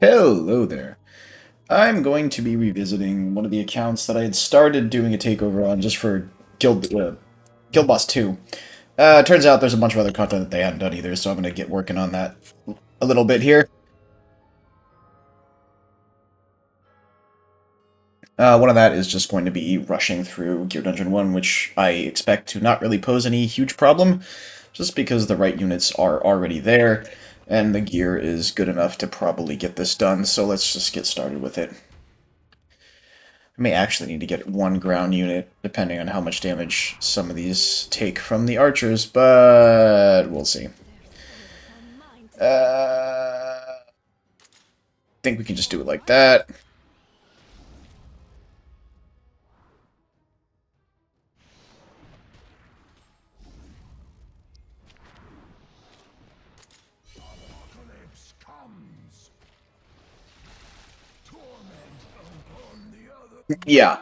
Hello there. I'm going to be revisiting one of the accounts that I had started doing a takeover on just for Guild Boss 2. Turns out there's a bunch of other content that they hadn't done either, so I'm going to get working on that a little bit here. One of that is just going to be rushing through Gear Dungeon 1, which I expect to not really pose any huge problem, just because the right units are already there, and the gear is good enough to probably get this done, so let's just get started with it. I may actually need to get one ground unit, depending on how much damage some of these take from the archers, but we'll see. I think we can just do it like that. Yeah.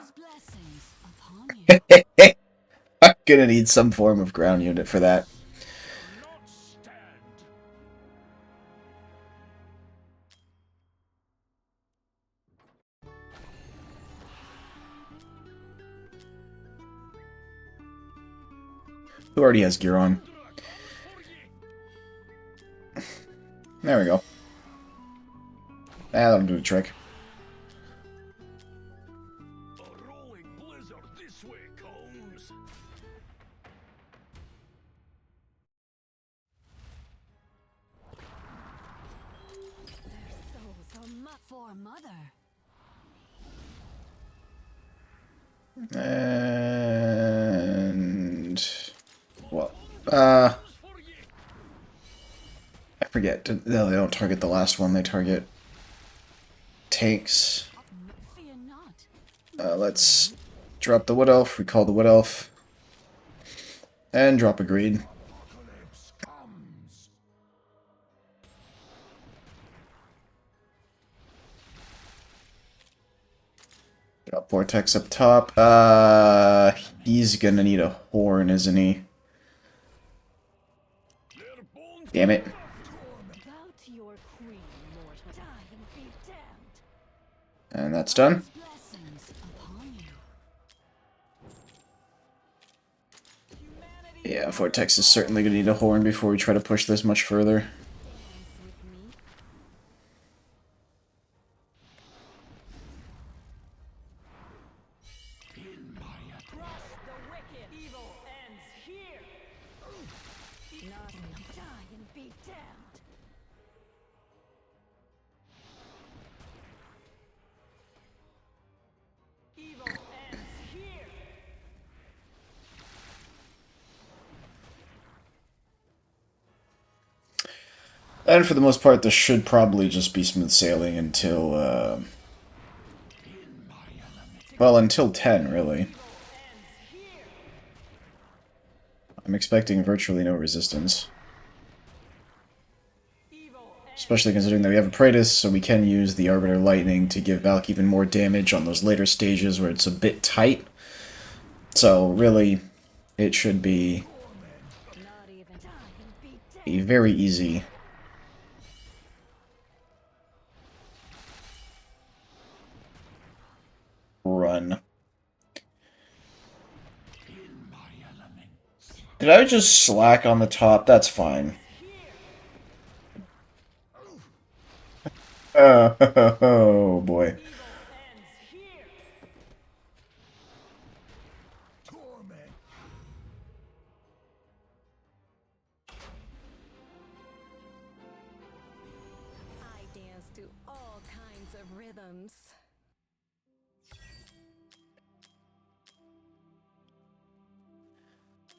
I'm gonna need some form of ground unit for that. Who already has gear on? There we go. That'll do the trick. And well, I forget. No, they don't target the last one. They target tanks. Let's drop the Wood Elf, recall the Wood Elf, and drop a Greed. Drop Vortex up top. He's gonna need a horn, isn't he? Damn it. And that's done. Yeah, Vortex is certainly going to need a horn before we try to push this much further. And for the most part, this should probably just be smooth sailing until, well, until 10, really. I'm expecting virtually no resistance. Especially considering that we have a Praetus, so we can use the Arbiter Lightning to give Valk even more damage on those later stages where it's a bit tight. So, really, it should be a very easy run. Did I just slack on the top? That's fine. Oh boy.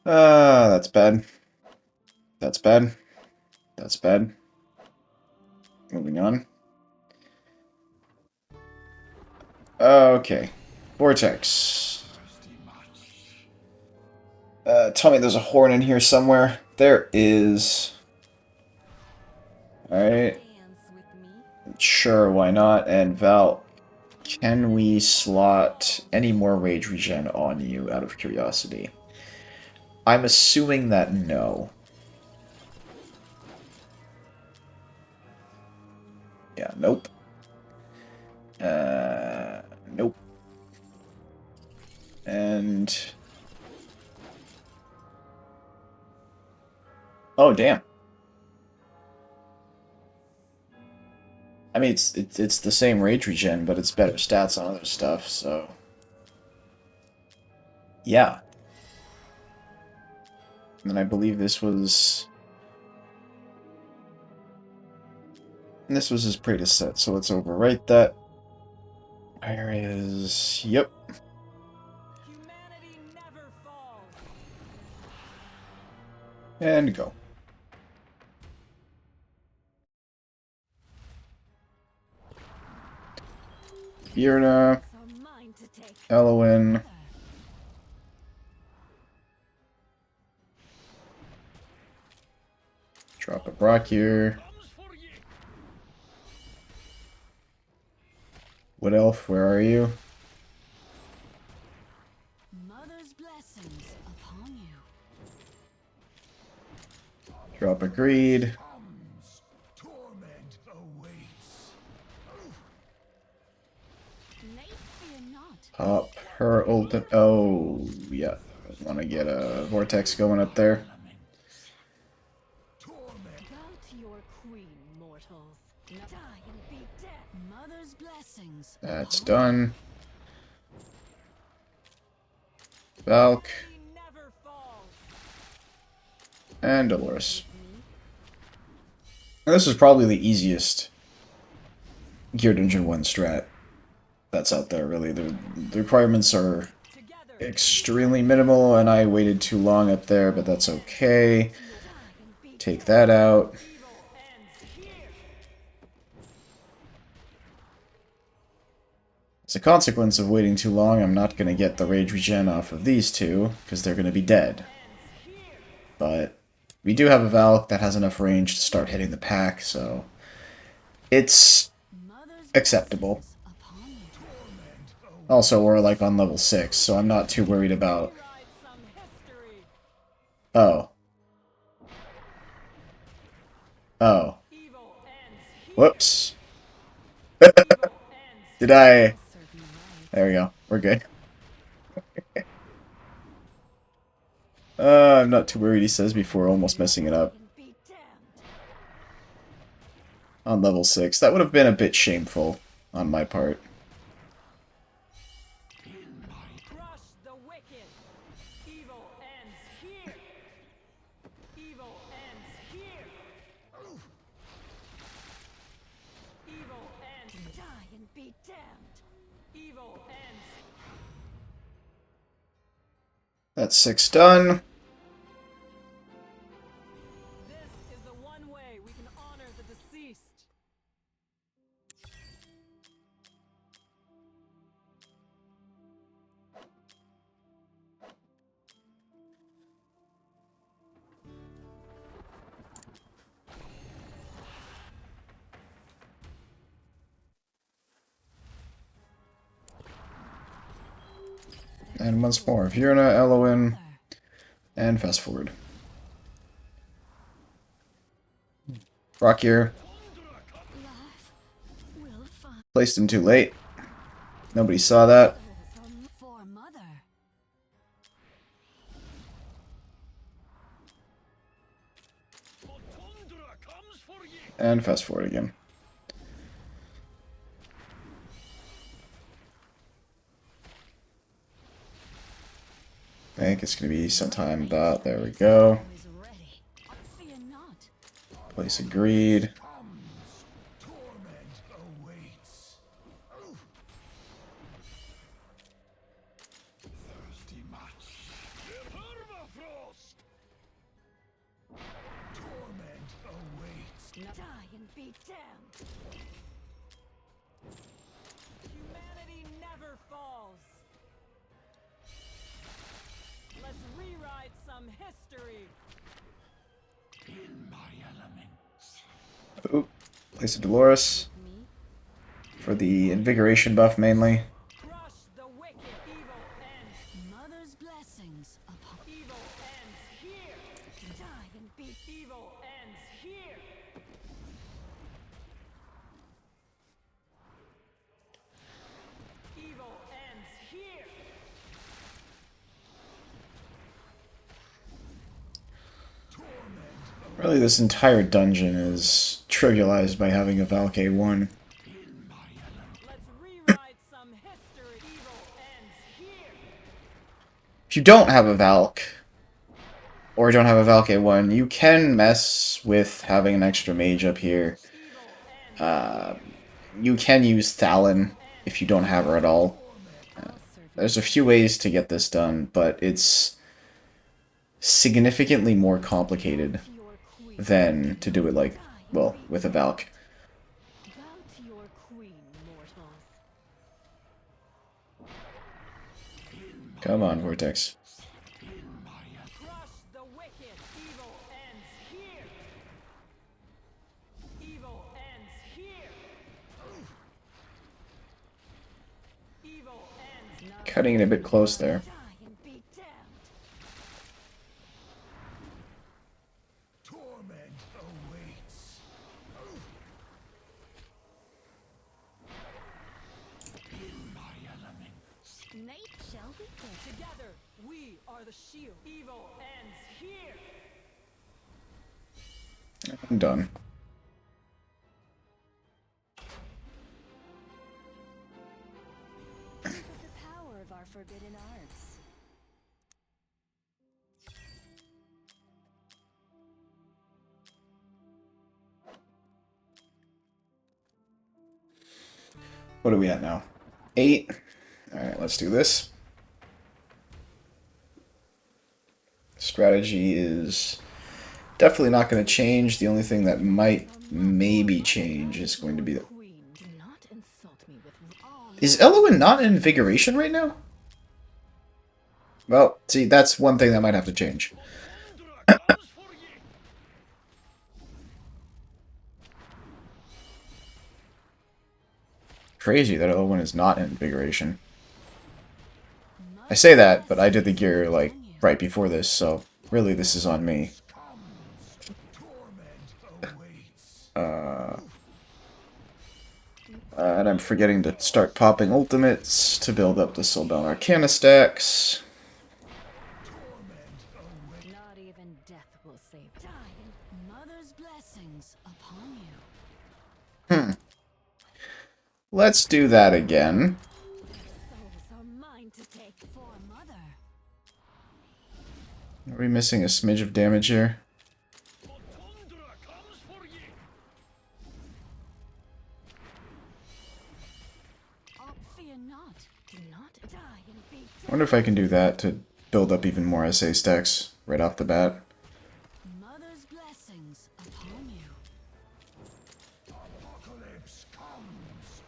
That's bad. That's bad. That's bad. Moving on. Okay. Vortex. Tell me there's a horn in here somewhere. There is. Alright. Sure, why not? And Val, can we slot any more rage regen on you out of curiosity? I'm assuming that no. Yeah, nope. Nope. And... oh, damn. I mean, it's the same rage regen, but it's better stats on other stuff, so... yeah. And then I believe this was... this was his previous set, so let's overwrite that. There is... yep. And go. Vierna. Elowyn. Drop a Brokkir. Wood Elf, where are you? Mother's blessings upon you. Drop a Greed. Pop her ultimate. Oh, yeah. I want to get a Vortex going up there. That's done. Valk. And Dolores. And this is probably the easiest Gear Dungeon 1 strat that's out there, really. The requirements are extremely minimal, and I waited too long up there, but that's okay. Take that out. As a consequence of waiting too long, I'm not going to get the rage regen off of these two, because they're going to be dead. But we do have a Valk that has enough range to start hitting the pack, so it's acceptable. Also, we're like on level 6, so I'm not too worried about... oh. Oh. Whoops. Did I... there we go. We're good. I'm not too worried, he says before almost messing it up. On level 6. That would have been a bit shameful on my part. That's 6 done. This is the one way we can honor the deceased. And once more, Vierna, Elowyn, and fast forward. Brokkir. Placed him too late. Nobody saw that. And fast forward again. I think it's going to be sometime about... there we go. Place agreed. Humanity never falls. Let's rewrite some history. In my elements. Oop. Place a Dolores. For the invigoration buff mainly. Crush the wicked. Evil ends. Mother's blessings upon evil ends here. Die and be evil ends here. Really, this entire dungeon is trivialized by having a Valk A1. Let's rewrite some history. Evil ends here. If you don't have a Valk, or don't have a Valk A1, you can mess with having an extra mage up here. Evil ends here. You can use Thalon if you don't have her at all. I'll serve you. There's a few ways to get this done, but it's significantly more complicated To your queen. than to do it like, well, with a Valk. Bow to your queen, mortals. Come on, Vortex. Crush the wicked. Evil ends here. Evil ends here. Evil ends not. Cutting it a bit close there. Die and be damned. Torment awaits. In my element. Night shall be good. Together, we are the shield. Evil ends here. I'm done. Think of the power of our forbidden arts. What are we at now? 8. Alright, let's do this. Strategy is definitely not going to change. The only thing that might maybe change is going to be... Queen, do not insult me with all. Is Elowyn not in Invigoration right now? Well, see, that's one thing that might have to change. Crazy that Elowyn is not in Invigoration. I say that, but I did the gear, like, right before this, so really this is on me. Torment awaits. And I'm forgetting to start popping ultimates to build up the Soulbound Arcana stacks. Not even death will save. Die in mother's blessings upon you. Let's do that again. Souls are mine to take for mother. Are we missing a smidge of damage here? Tundra comes for ye. Oh, fear not. Do not die and be I dead. wonder if I can do that to build up even more SA stacks right off the bat. Mother's blessings upon you. Apocalypse comes.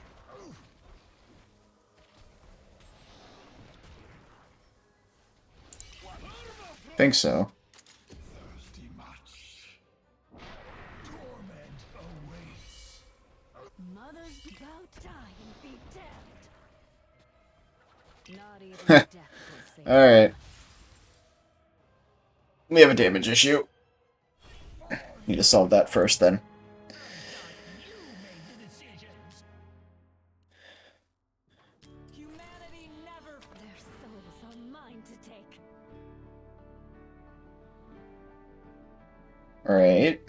Think so. Thirsty much. Torment awaits. Mother's about to die and be damned. Not even death will save. Alright. We have a damage issue. Need to solve that first then. You made the decisions. Humanity never. Their souls are mine to take. Alright.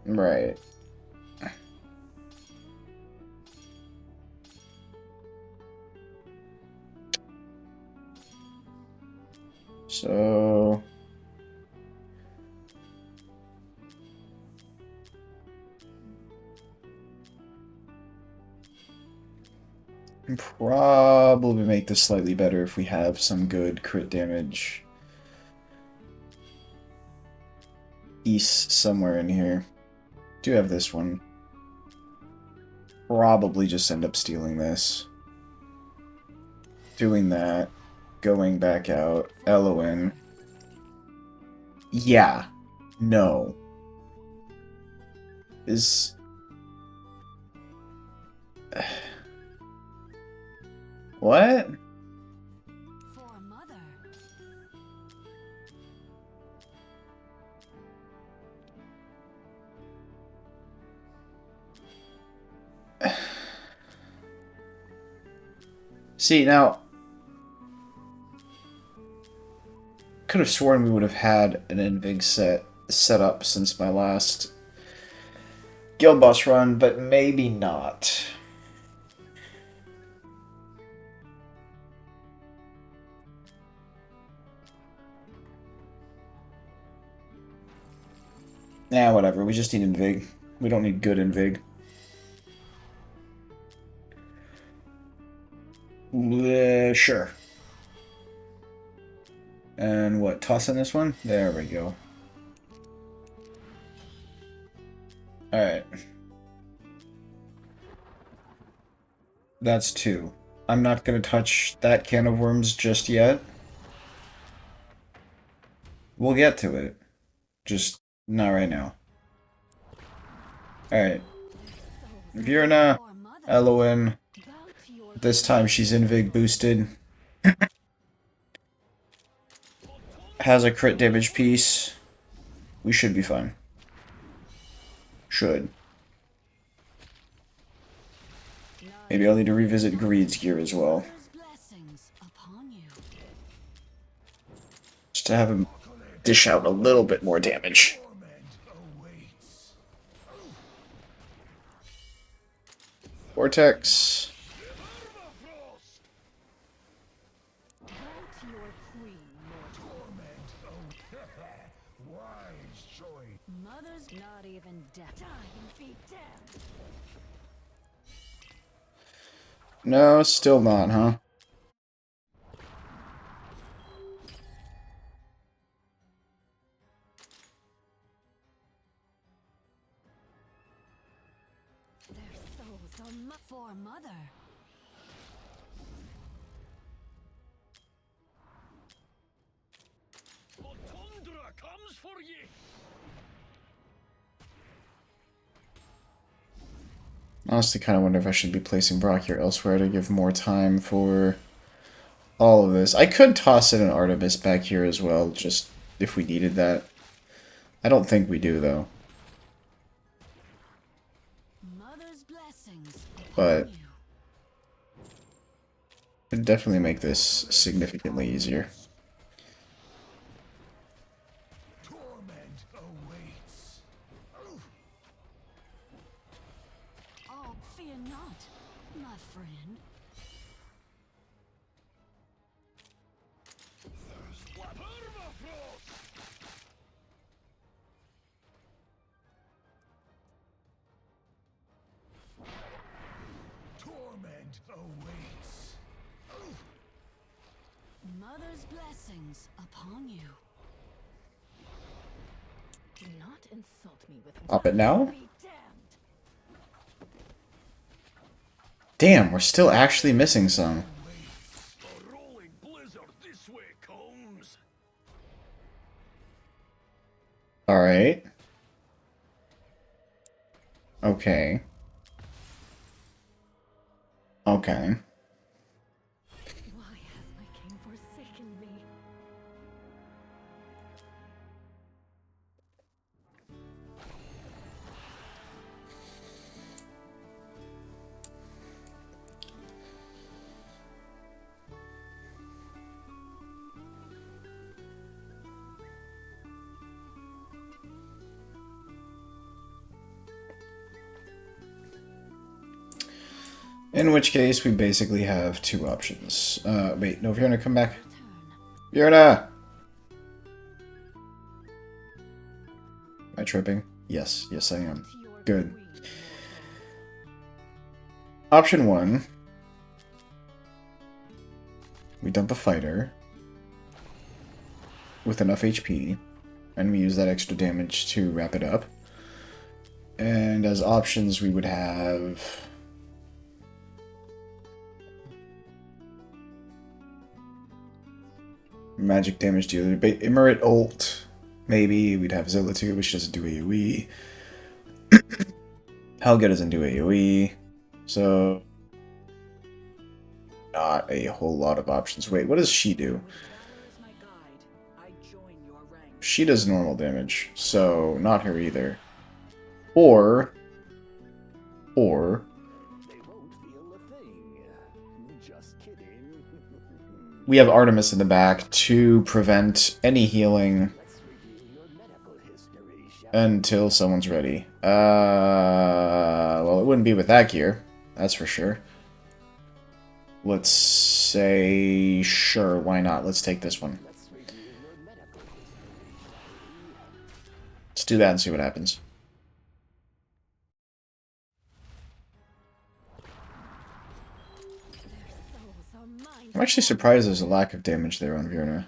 Right. So... probably make this slightly better if we have some good crit damage. East somewhere in here. Do have this one. Probably just end up stealing this. Doing that. Going back out. Elowyn. Yeah. No. Is... What? For mother. See, now... could have sworn we would have had an Invig set up since my last guild boss run, but maybe not. Nah, whatever. We just need Invig. We don't need good Invig. Sure. And what? Toss in this one? There we go. Alright. That's 2. I'm not going to touch that can of worms just yet. We'll get to it. Just not right now. Alright. Vierna, Elowyn. This time she's Invig boosted. Has a crit damage piece. We should be fine. Should. Maybe I'll need to revisit Greed's gear as well. Just to have him dish out a little bit more damage. Vortex. Mother's not even dead. Die and be damned. No, still not, huh? Their souls are for mother. Tundra comes for ye. Honestly, kind of wonder if I should be placing Brokkir elsewhere to give more time for all of this. I could toss in an Artemis back here as well, just if we needed that. I don't think we do, though. Mother's blessings But upon you. it'd definitely make this significantly easier. Torment awaits. Oh, fear not, my friend. Permafrost. Torment awaits. Mother's blessings upon you. Do not insult me with Pop it now? Be damned. Damn, we're still actually missing some. A rolling blizzard this way comes. Alright. Okay. Okay. Why has my king forsaken me? In which case, we basically have 2 options. Wait, no, Vierna, come back. Turn. Vierna! Am I tripping? Yes, yes I am. To your Good. queen, mortals. Option 1. We dump a fighter with enough HP, and we use that extra damage to wrap it up. And as options, we would have magic damage dealer, Immerit ult, maybe. We'd have Zilla too, which doesn't do AoE. Helga doesn't do AoE, so not a whole lot of options. Wait, what does she do? She does normal damage, so not her either. Or They won't feel a thing. Just kidding. we have Artemis in the back to prevent any healing until someone's ready. Well, it wouldn't be with that gear, that's for sure. Let's say, sure, why not? Let's take this one. Let's do that and see what happens. I'm actually surprised there's a lack of damage there on Vierna.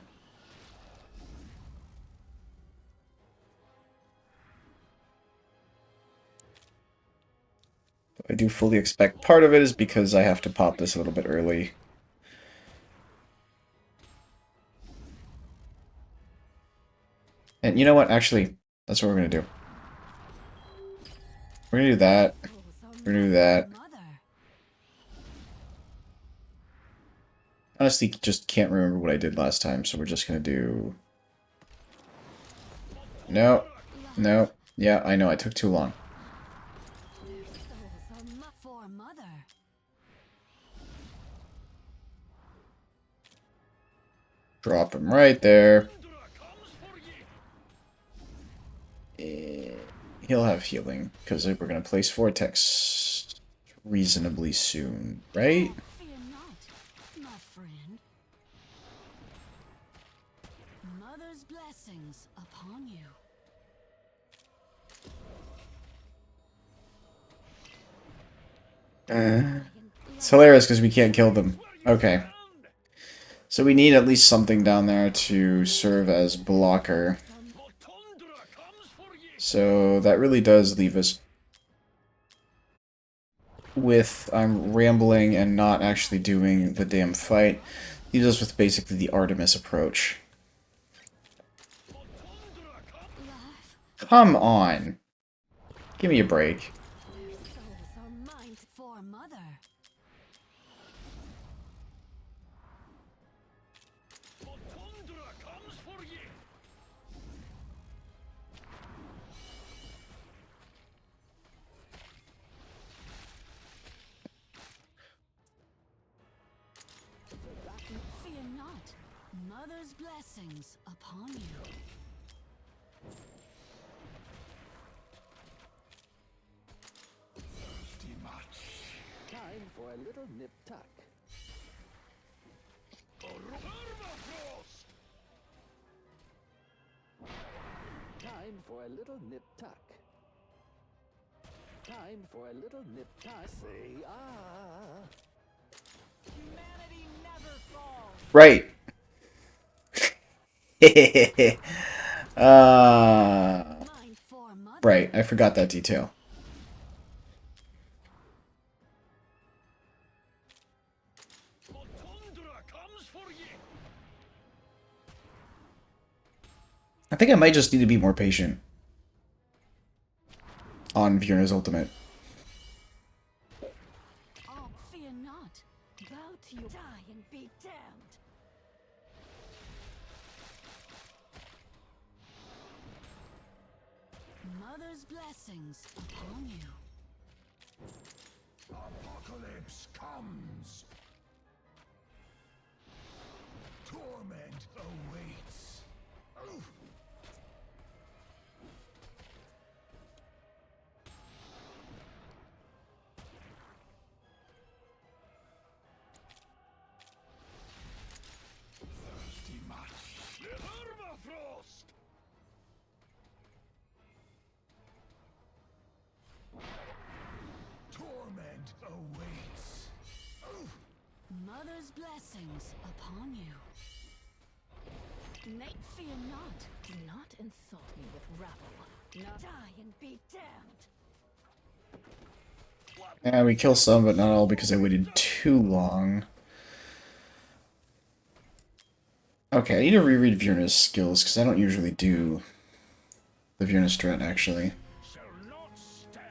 I do fully expect part of it is because I have to pop this a little bit early. And you know what? Actually, that's what we're going to do. We're going to do that. We're going to do that. Honestly, just can't remember what I did last time, so we're just going to do... No. No. Yeah, I know, I took too long. Drop him right there. He'll have healing, because we're going to place Vortex reasonably soon, right? Fear not, my friend. Mother's blessings upon you. It's hilarious because we can't kill them. Okay. So we need at least something down there to serve as blocker. So that really does leave us with I'm rambling and not actually doing the damn fight. Leaves us with basically the Artemis approach. Come on. Give me a break. Their souls are mine for mother. Fear not, mother's blessings upon you. Time for a little nip tuck. Time for a little nip tuck. Time for a little nip tuck. Say ah. Humanity never falls. Right. Mine for mother. Right, I forgot that detail. I think I might just need to be more patient on Vierna's ultimate. Oh, fear not. Bow to you. Die and be damned. Mother's blessings upon you. Apocalypse comes. Torment awaits. Oof. Thirsty much. Permafrost. Torment awaits. Oof. Mother's blessings upon you. Nay, fear not. Do not insult me with rabble. Not Die and be damned. Yeah, we kill some, but not all because I waited too long. Okay, I need to reread Vierna's skills, because I don't usually do the Vierna strat, actually. Shall not stand.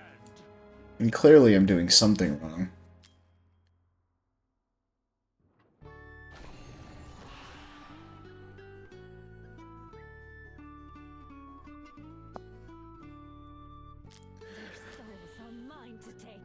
And clearly I'm doing something wrong. Their souls are mine to take.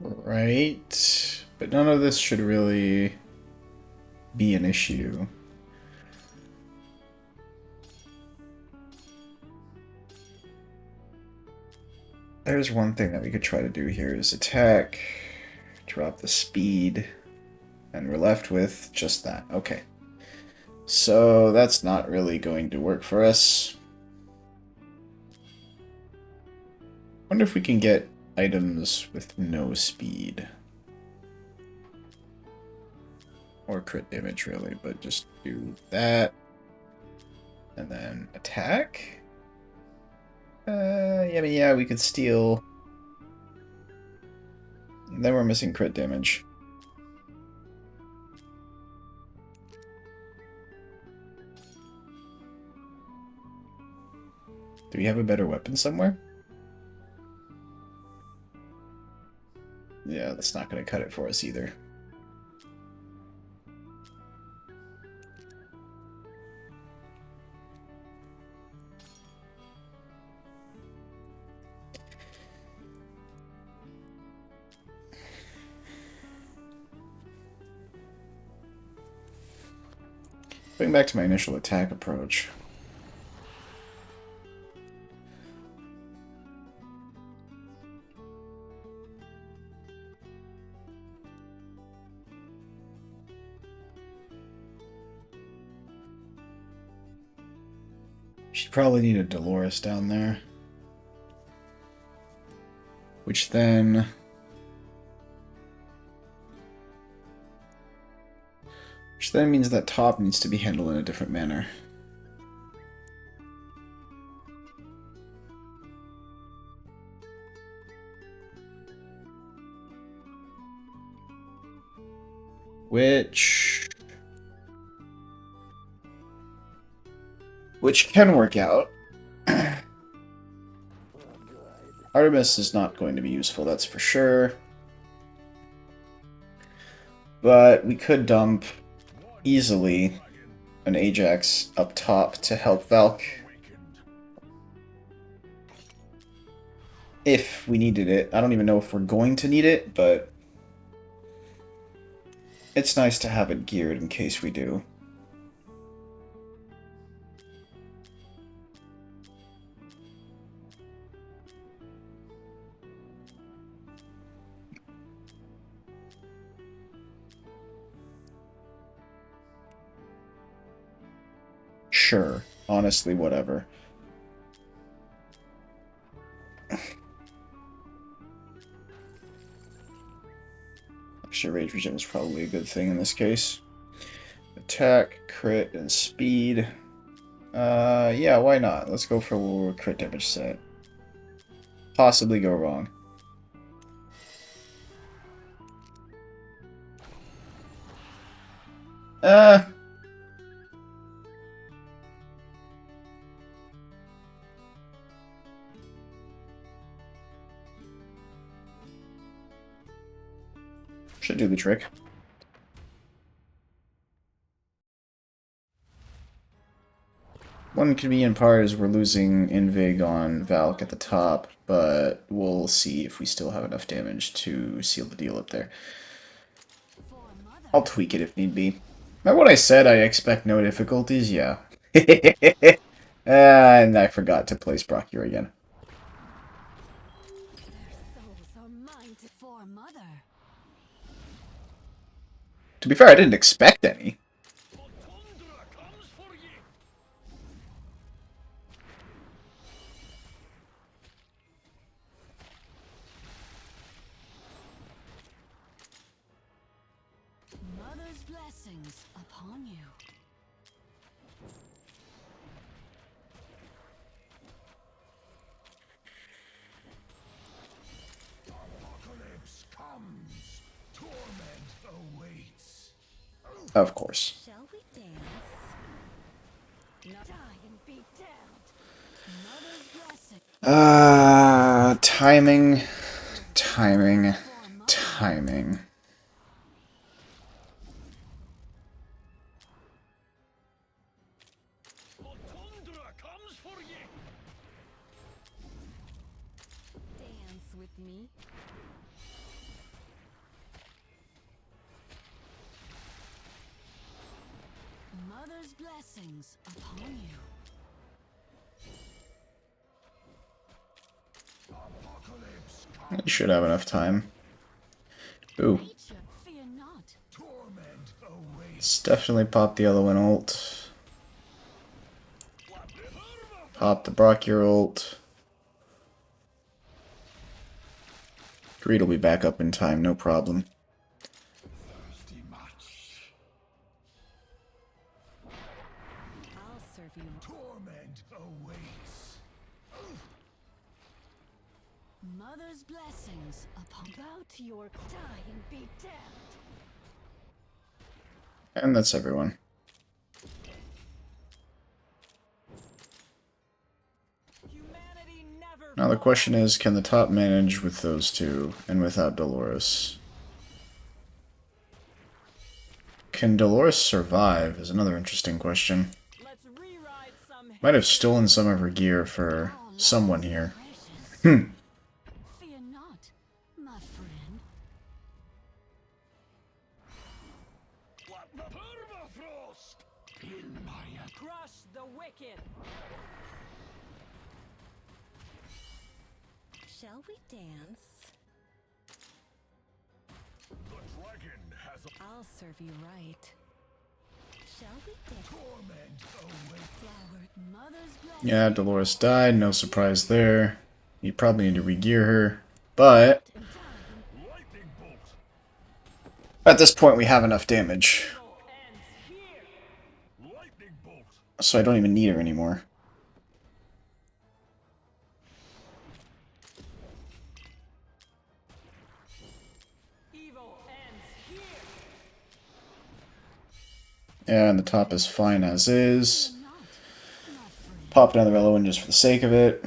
Right. But none of this should really be an issue. There's one thing that we could try to do here is attack, drop the speed, and we're left with just that. Okay. So that's not really going to work for us. Wonder if we can get items with no speed. Or crit damage, really, but just do that. And then attack? I mean, yeah, we could steal. And then we're missing crit damage. Do we have a better weapon somewhere? Yeah, that's not going to cut it for us either. Going back to my initial attack approach. She'd probably need a Dolores down there. Which then... Which then means that top needs to be handled in a different manner. Which can work out. Artemis is not going to be useful, that's for sure. But we could dump easily an Ajax up top to help Valk. If we needed it. I don't even know if we're going to need it, but it's nice to have it geared in case we do. Sure. Honestly, whatever. Actually, Rage Regen is probably a good thing in this case. Attack, crit, and speed. Yeah, why not? Let's go for crit damage set. Possibly go wrong. Should do the trick. One convenient part is we're losing Invig on Valk at the top, but we'll see if we still have enough damage to seal the deal up there. I'll tweak it if need be. Remember what I said? I expect no difficulties? Yeah. And I forgot to place Brokkir again. To be fair, I didn't expect any. Mother's blessings upon you. Apocalypse comes. Torment awaits. Of course. Shall we dance? Die and be damned. Mother's blessing. Timing. Timing. Timing. Tundra comes for ye. Dance with me. Mother's blessings upon you. Apocalypse You should have enough time. Ooh. Nature, fear not. torment awaits. Let's definitely pop the Elowyn ult. Pop the Brokkir ult. Greed will be back up in time, no problem. Thirsty much. I'll serve you. Torment awaits. Mother's blessings upon. Bow to your die and be damned. And that's everyone. Humanity never Now the falls. question is, can the top manage with those two and without Dolores? Can Dolores survive is another interesting question. Let's rewrite some Might have stolen some of her gear for someone here. precious. Fear not, my friend. The permafrost. In my Crush the wicked. Shall we dance? the dragon has a I'll serve you right. Shall we dance? torment awaits. Flower. Mother's blessings. Yeah, Dolores died, no surprise there. You probably need to re-gear her, but And die Lightning bolt. at this point we have enough damage, and evil ends here. Lightning bolt. so I don't even need her anymore. Evil ends here. Yeah, and the top is fine as is. Fear not, my friend. Pop another Elowyn just for the sake of it.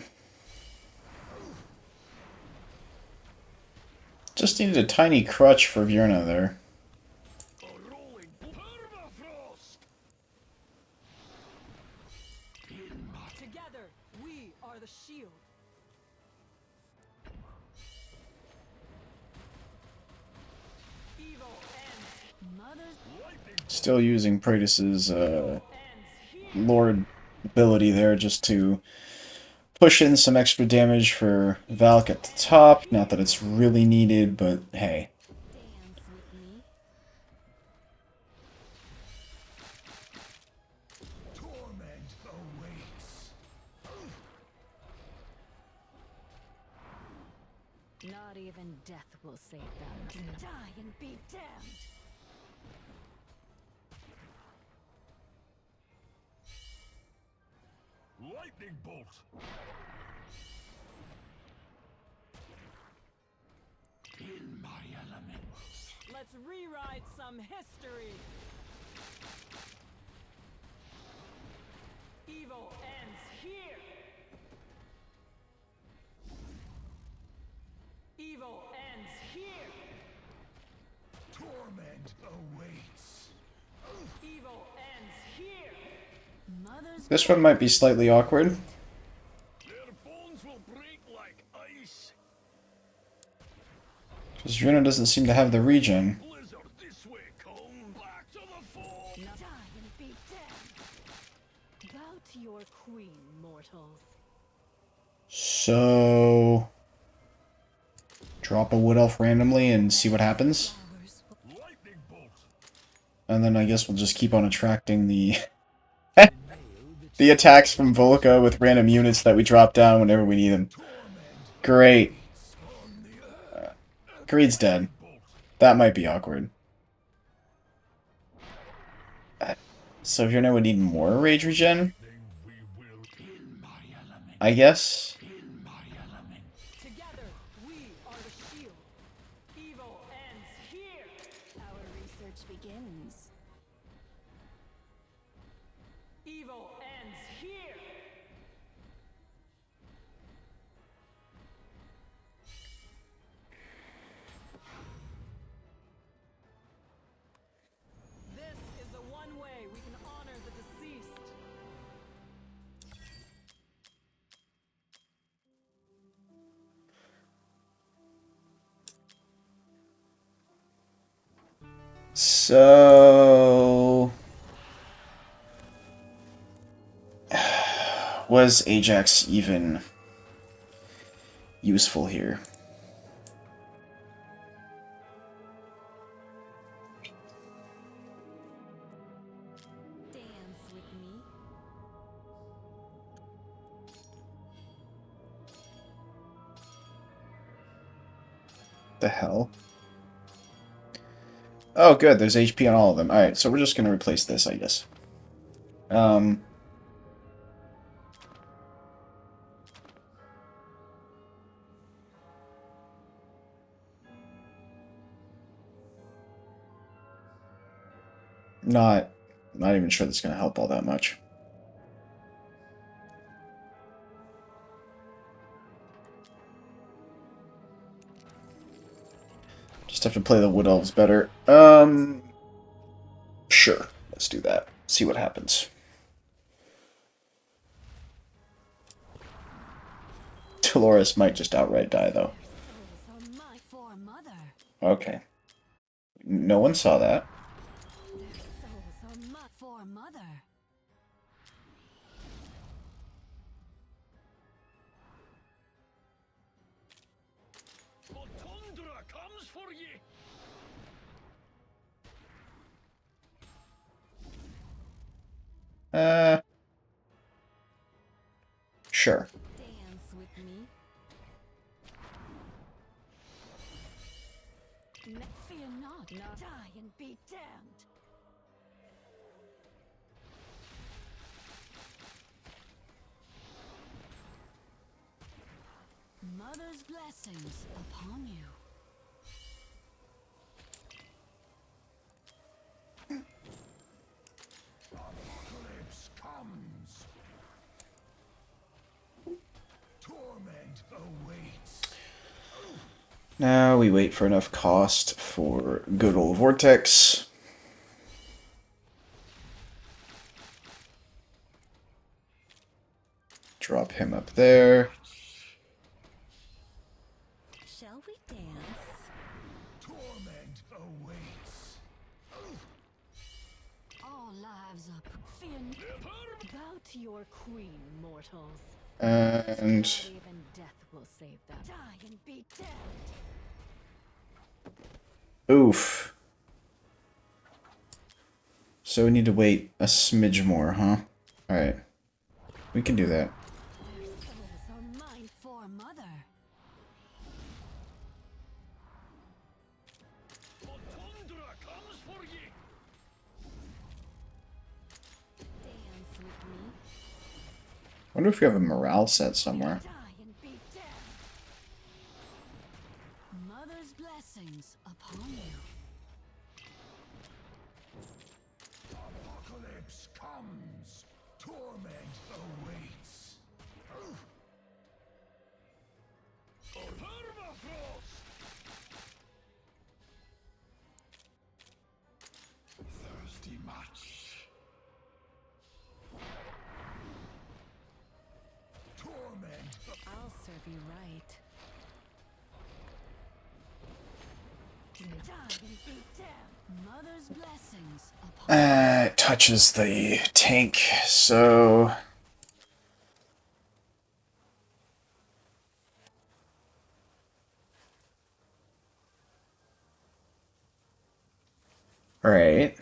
Just needed a tiny crutch for Vierna there. A rolling permafrost. Together, we are the shield. Evil ends. Mother's Lightning Still using Praetus's ends here. Lord ability there just to push in some extra damage for Valk at the top. Not that it's really needed, but hey. Dance with me. torment awaits. Not even death will save them. Die and be damned. Lightning bolt. In my element. Let's rewrite some history. Evil ends here. Evil ends here. Torment awaits. Evil ends here. Mother's This one might be slightly awkward. Their bones will break like ice. Because Vierna doesn't seem to have the regen. Blizzard this way, come back to the fore. die and be damned. Bow to your queen, mortals. So... drop a Wood Elf randomly and see what happens. Flowers will Lightning bolt. And then I guess we'll just keep on attracting the... the attacks from Volca with random units that we drop down whenever we need them. Great. Greed's dead. That might be awkward. So Vierna would need more rage regen, Then we will in my element. I guess. In my element. Together, we are the shield. Evil ends here. our research begins. Evil ends here. This is the one way we can honor the deceased. So... Was Ajax even useful here? Dance with me. The hell? Oh, good. There's HP on all of them. Alright, so we're just going to replace this, I guess. Not even sure that's going to help all that much. Just have to play the Wood Elves better. Sure. Let's do that. See what happens. Dolores might just outright die, though. Souls are my foremother. Okay. No one saw that. Their souls are my foremother. The tundra comes for ye. Sure. Dance with me. Fear not, die and be damned. Mother's blessings upon you. Apocalypse comes. Torment awaits. Now we wait for enough cost for good old Vortex. Drop him up there. Shall we dance? Torment awaits. All lives up. Fear not. Bow to your queen, mortals. And Not even death will save them. Die and be damned. oof. So we need to wait a smidge more, huh? Alright. We can do that. Their souls are mine foremother. The tundra comes for ye. Dance with me. Wonder if we have a morale set somewhere. Die and be damned. Mother's blessings upon you. Apocalypse comes. Torment awaits. Permafrost. Thirsty much. Torment. I'll serve you right. Die and be damned. Mother's blessings upon It touches the tank, so... Alright.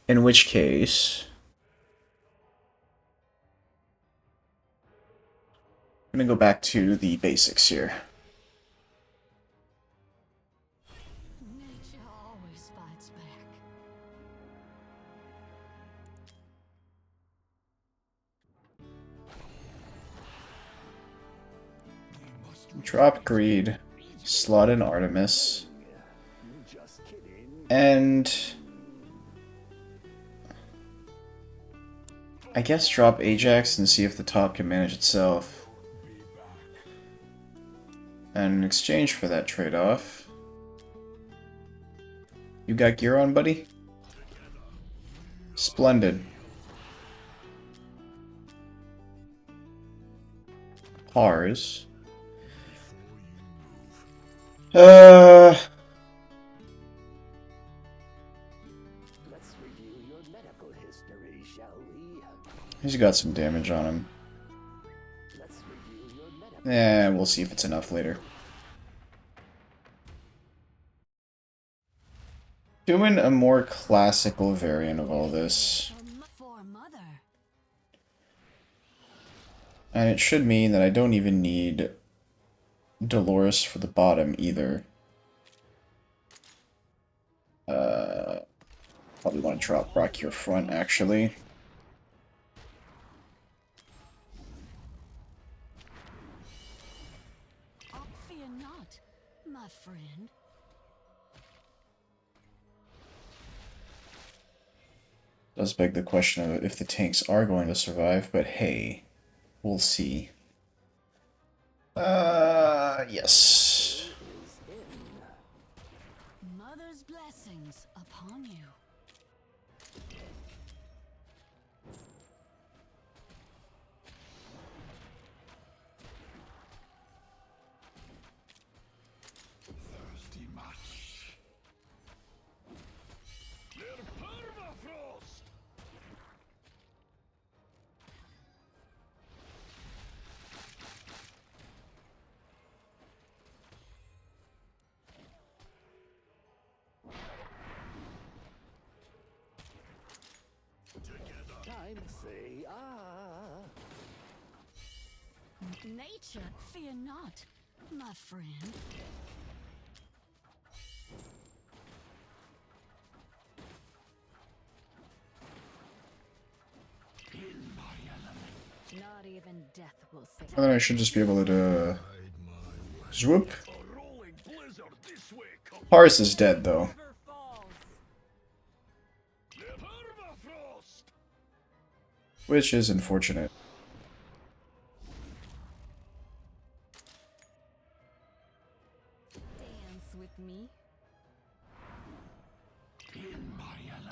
In which case... I'm gonna go back to the basics here. nature always fights back. Drop Greed, slot in Artemis, Just kidding. and... I guess drop Ajax and see if the top can manage itself. And in exchange for that trade-off... You got gear on, buddy? Splendid. Pars. Let's review your medical history, shall we? He's got some damage on him. Let's review your meta. Eh, we'll see if it's enough later. Doing a more classical variant of all this. For mother. And it should mean that I don't even need Dolores for the bottom either. Probably want to drop Brokkir front, actually. Oh, fear not, my friend. Does beg the question of if the tanks are going to survive, but hey, we'll see. Yes. Mother's blessings upon you. Thirsty much. They're permafrost. Time to say ah. Nature, fear not, my friend. Not even death will save. And then I should just be able to swoop. A rolling blizzard this way. Paris is dead, though. River falls. They're permafrost. Which is unfortunate. Dance with me.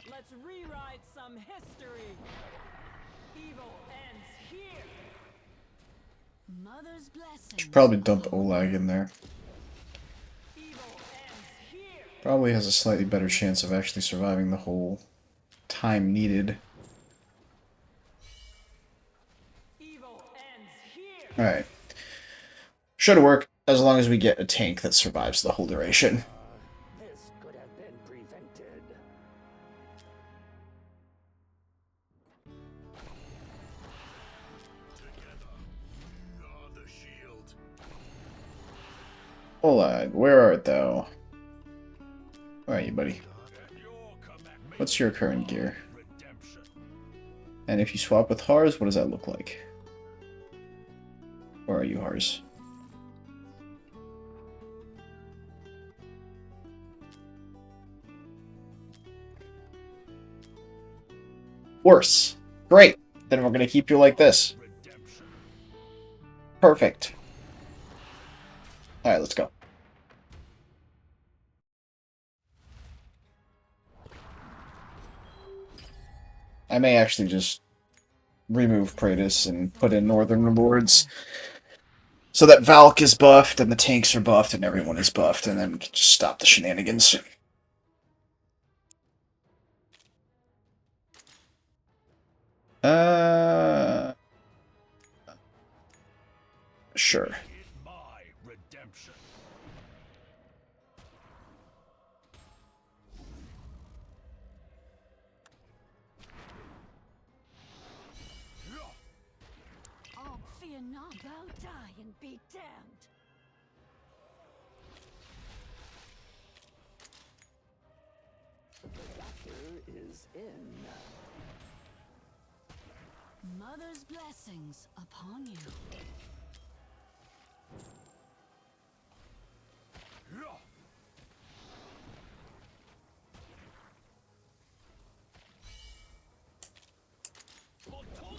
Let's rewrite some history. Evil ends here. Mother's blessing. Should probably dump Olague in there. Evil ends here. Probably has a slightly better chance of actually surviving the whole time needed. Evil ends here. Alright. Should work, as long as we get a tank that survives the whole duration. This could have been prevented. The shield. Olague, where art thou? Where are you, buddy? At your command. What's your current gear? Redemption. And if you swap with Hars, what does that look like? Where are you, Hars? Worse. Great. Then we're gonna keep you like this. Redemption. Perfect. Alright, let's go. I may actually just remove Praetus and put in Northern Lords so that Valk is buffed and the tanks are buffed and everyone is buffed, and then just stop the shenanigans. Sure. In my redemption. Oh, fear not, thou die and be damned. The doctor is in. Mother's blessings upon you.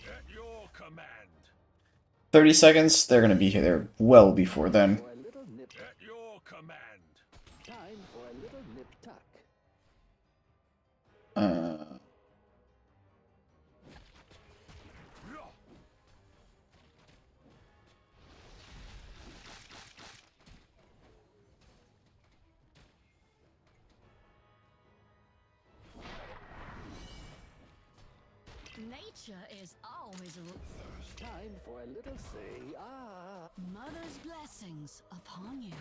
At your command. 30 seconds? They're gonna be here well before then. For a little nip. At your command. Time for a little nip tuck. Nature is Always a Time for a little say ah. mother's blessings upon you.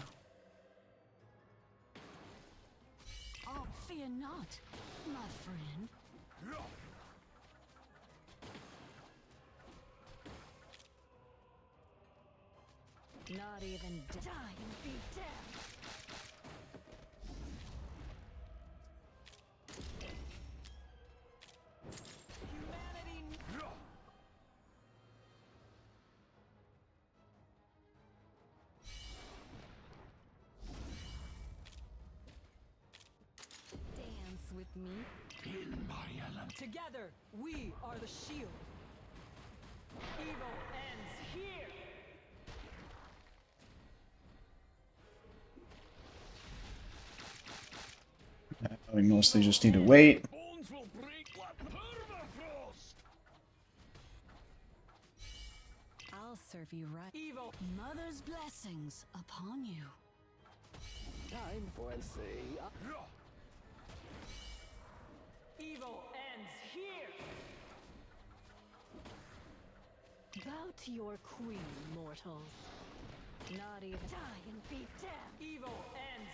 Oh, fear not, my friend. Not even die and be dead. Humanity. Dance with me. In my element. Together, we are the shield. Evil ends here. We mostly just need to wait. Bones will break like permafrost. I'll serve you right. Evil. Mother's blessings upon you. Time for a say ah. Evil ends here. Bow to your queen, mortals. Not even die and be dead. Evil ends.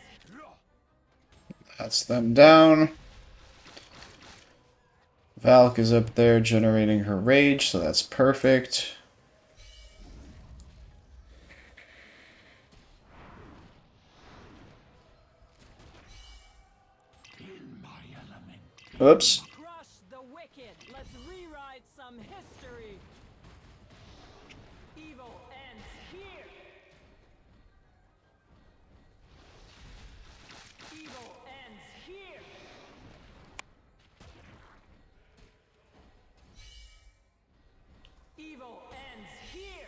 That's them down. Valk is up there generating her rage, so that's perfect. In my element. Oops. Crush the wicked. Let's rewrite some history. Evil ends here. Evil ends here. Evil ends here.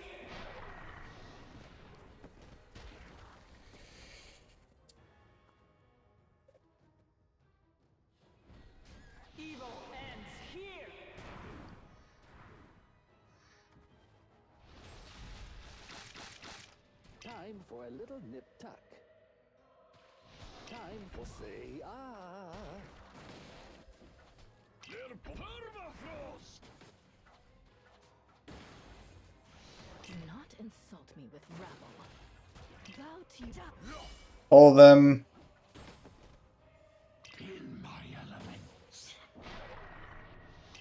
Evil ends here. Time for a little nip tuck. Time for say ah. They're permafrost. Do not insult me with rabble. Bow to you. All of them. In my elements.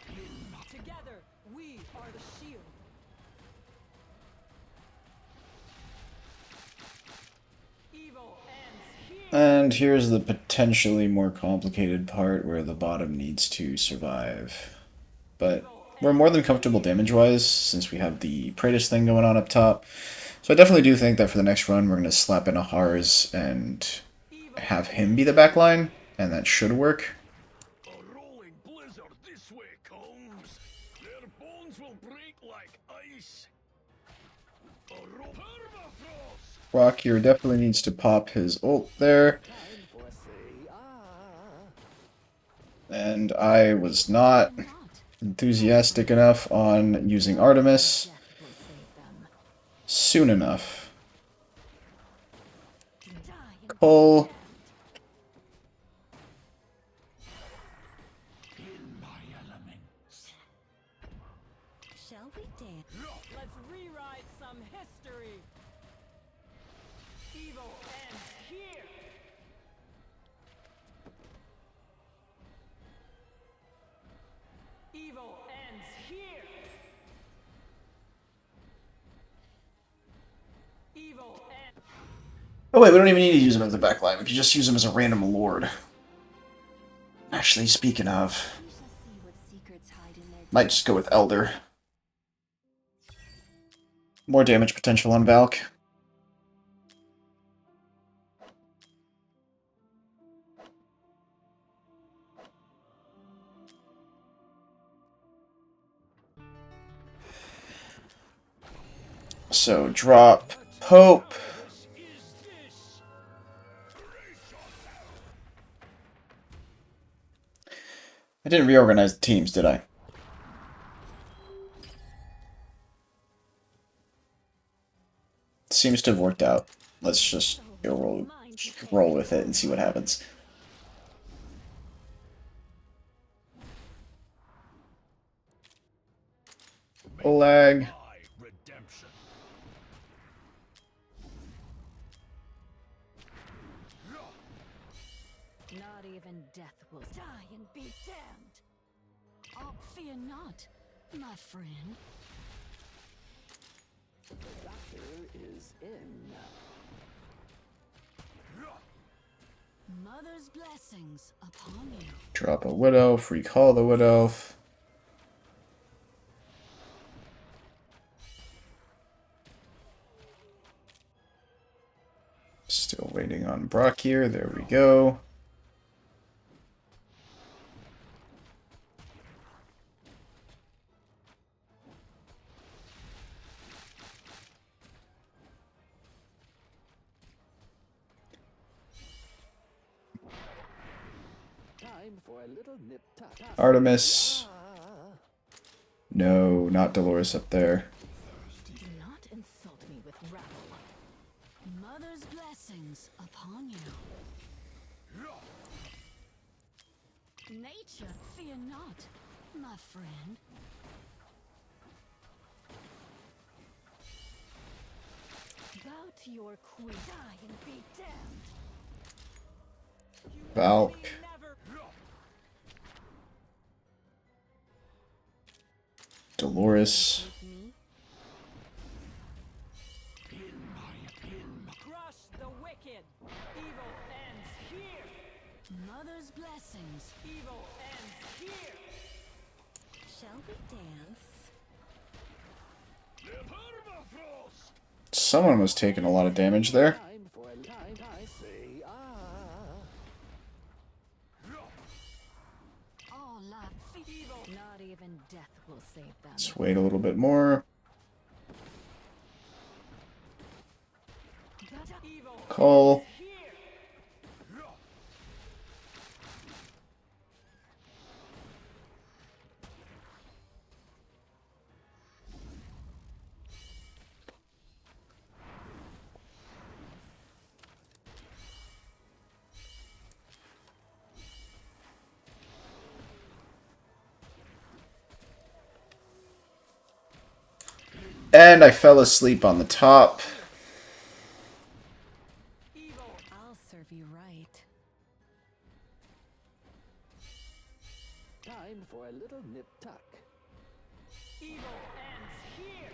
In my Together, we are the shield. Evil ends here. And here's the potentially more complicated part where the bottom needs to survive. But we're more than comfortable damage-wise since we have the Praetus thing going on up top. So I definitely do think that for the next run we're going to slap in a Hars and have him be the backline, and that should work. a rolling blizzard this way comes. Their bones will break like ice. A permafrost. Brokkir definitely needs to pop his ult there. Time for a say ah. And I was not enthusiastic enough on using Artemis Death will save them. soon enough. Die and Pull. In my elements. Shall we dance? let's rewrite some history. Evil ends here. Evil ends here. Evil ends. Oh wait, we don't even need to use him as the backline. We can just use him as a random lord. Actually, speaking of, We shall see what secrets hide in their might just go with Elder. More damage potential on Valk. So drop Pope. Is this? I didn't reorganize the teams, did I? Seems to have worked out. Let's just go roll with it and see what happens. Olague. My redemption. Not even death will die and be damned. Oh, fear not, my friend. The doctor is in. Mother's blessings upon you. Drop a Wood Elf, recall the Wood Elf. Still waiting on Brokkir. There we go. Time for a little nip tuck. Artemis. No, not Dolores up there. Do not insult me with rabble. Mother's blessings upon you. Nature, fear not, my friend. Bow to your queen. Die and be damned. Valk. Dolores. Me? Crush the wicked. Evil ends here. Mother's blessings. Evil ends here. Shall we dance? The permafrost. Someone was taking a lot of damage there. Time for a time. I say, All life evil. Not even death will save them. Let's wait a little bit more. Evil Call. here. And I fell asleep on the top. Evil. I'll serve you right. time for a little nip tuck. Evil ends here.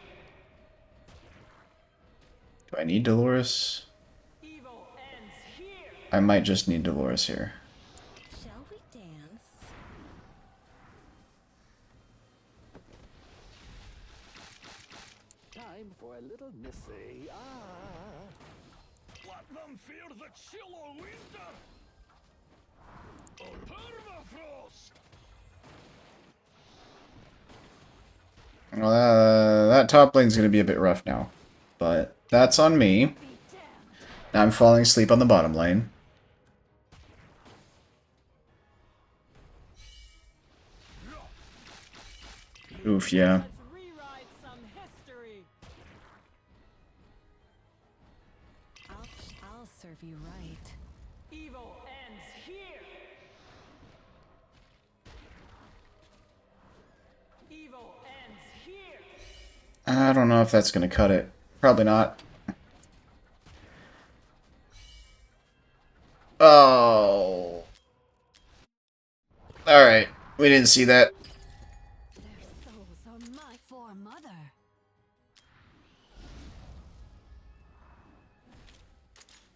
Do I need Dolores? Evil ends here. I might just need Dolores here. Shall we dance? Time for a little missy. Let them fear the chill of winter. Or permafrost. Well, that top lane's going to be a bit rough now. But that's on me. Be damned. Now I'm falling asleep on the bottom lane. Oof, yeah. Let's rewrite some history. I'll serve you right. Evil ends here. Evil ends here. I don't know if that's going to cut it. Probably not. Oh. Alright. We didn't see that. Their souls are my foremother.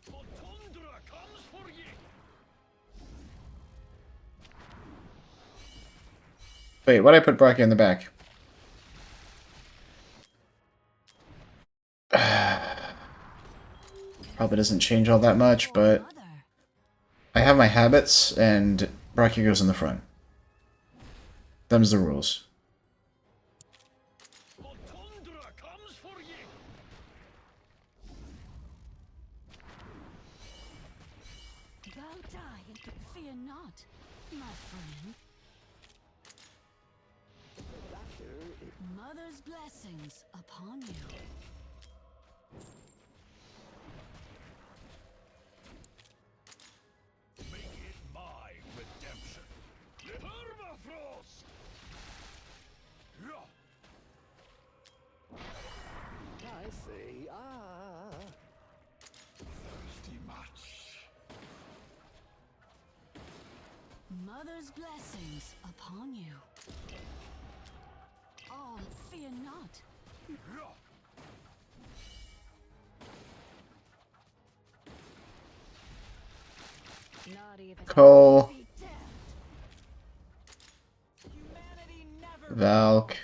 The tundra comes for ye. Wait, why'd I put Brokkir in the back? Probably doesn't change all that much, but Foremother. I have my habits, and Brokkir goes in the front. Them's the rules. The tundra comes for ye. Thou die and fear not, my friend. Mother's blessings upon you. Make it my redemption. The permafrost. Mother's blessings upon you. All fear not. Not even Cole, be damned. Humanity never Valk,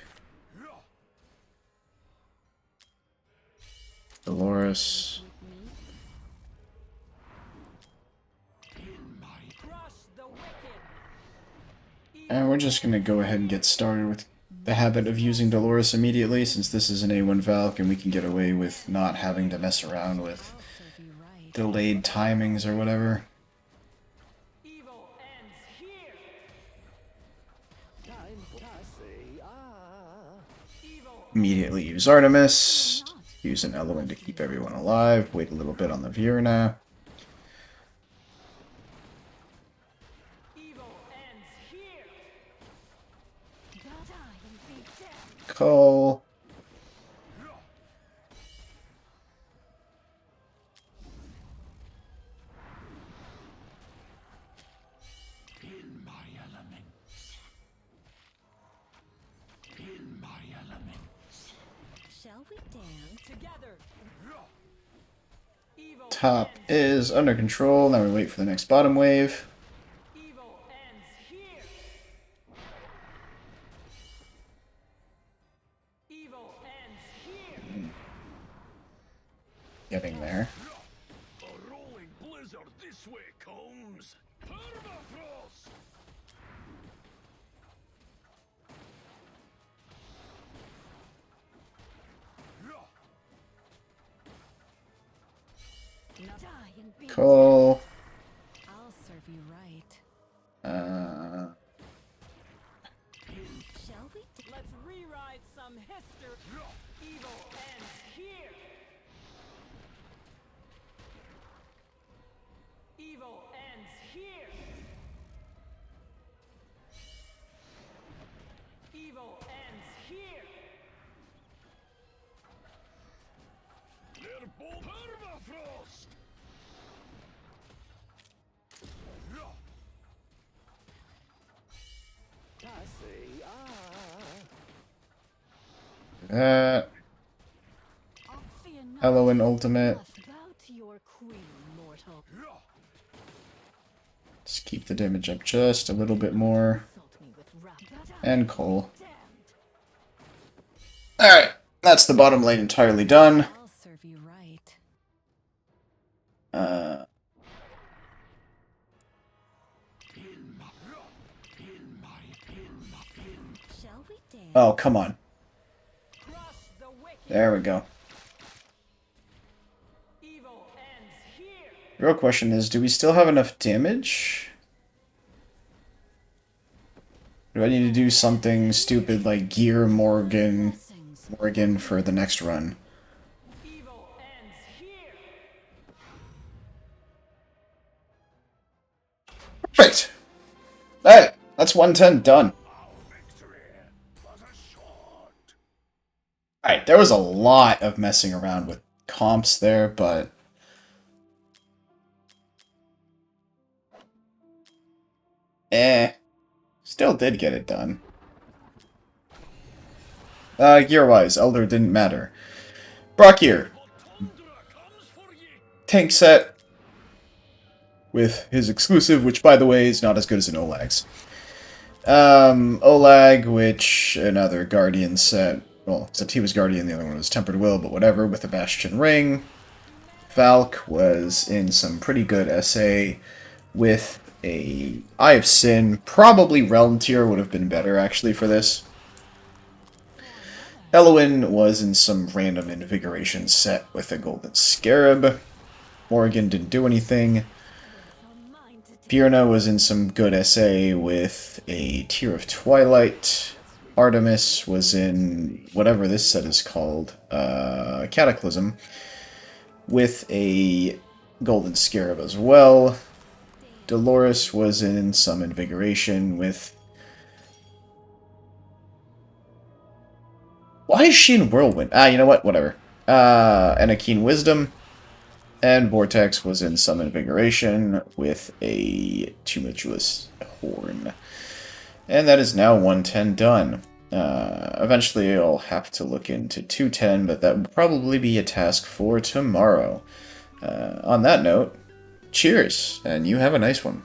Dolores. with me. Crush the wicked. And we're just gonna go ahead and get started with the habit of using Dolores immediately, since this is an A1 Valk and we can get away with not having to mess around with I'll serve you right. delayed timings or whatever. Evil ends here. Time for say Evil Immediately use Artemis, use an Elowyn to keep everyone alive, wait a little bit on the Vierna. Evil ends here. Die and be damned. Cole. In my element. In my element. Shall we dance? Together. Evil Top ends. is under control, now we wait for the next bottom wave. Evil ends here. Evil ends here. Getting there. A rolling blizzard this way, cones. Permafrost. Die and be Cole. I'll serve you right. Shall we? Let's rewrite some history. Evil ends here. Evil ends here. Evil ends here. They're both permafrost. say That. I'll fear not. Elowyn ultimate. Must bow to your queen, mortal. Let's keep the damage up just a little bit more. Insult me with wrath. And Cole. Damned. Alright, that's the bottom lane entirely done. I'll serve you right. Shall we dance? Oh, come on. Crush the wicked. There we go. Evil ends here. The real question is, do we still have enough damage? Do I need to do something stupid like gear Morgan for the next run? Evil ends here. Perfect! Alright, that's 110 done. Victory was assured. Alright, there was a lot of messing around with comps there, but... Still did get it done. Gear-wise, Elder didn't matter. Brokkir. Tank set. With his exclusive, which, by the way, is not as good as an Olag's. Olague, which another Guardian set. Well, except he was Guardian, the other one was Tempered Will, but whatever, with the Bastion Ring. Valk was in some pretty good SA with a Eye of Sin. Probably Realm Tier would have been better, actually, for this. Elowyn was in some random Invigoration set with a Golden Scarab. Morgan didn't do anything. Vierna was in some good SA with a Tear of Twilight. Artemis was in whatever this set is called, Cataclysm, with a Golden Scarab as well. Dolores was in some Invigoration with... Why is she in Whirlwind? You know what? Whatever. And a Keen Wisdom. And Vortex was in some Invigoration with a Tumultuous Horn. And that is now 110 done. Eventually I'll have to look into 210, but that will probably be a task for tomorrow. On that note, cheers, and you have a nice one.